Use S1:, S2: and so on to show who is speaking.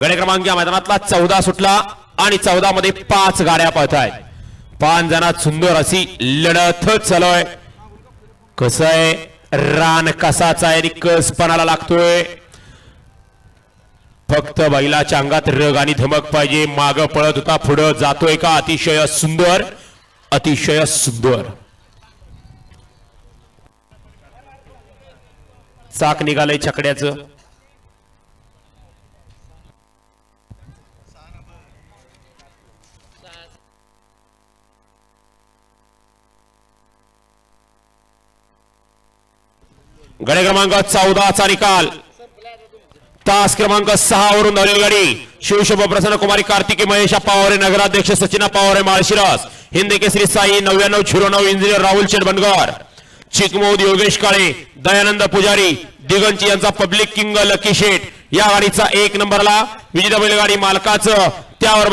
S1: गडे क्रमांक या मैदानातला 14 सुटला आणि 14 मध्ये 5 गाड्या पळतायत. 5 जणात सुंदर अशी लढत चालू आहे. कसं आहे रान कसाचा आहे आणि कसपणाला लागतोय. फक्त बैलाच्या अंगात रग आणि धमक पाहिजे. माग पळत होता पुढे जातोय का. अतिशय सुंदर अतिशय सुंदर. चाक निघालंय छकड्याचं. गडे क्रमांक 14 चा निकाल. तास क्रमांक 6 वरून धावलेली गाडी शिवशोभा प्रसन्न कुमारी कार्तिकी महेश पवारे नगराध्यक्ष सचिन पवारे माळशिरस हिंद केसरी साई 9909 इंजिनियर राहुल शेठ बनगर चिकमोद योगेश काळे दयानंद पुजारी दिगंची यांचा पब्लिक किंग लकी शेठ या गाडीचा 1 नंबरला विजेता बैलगाडी मालकाचं त्यावर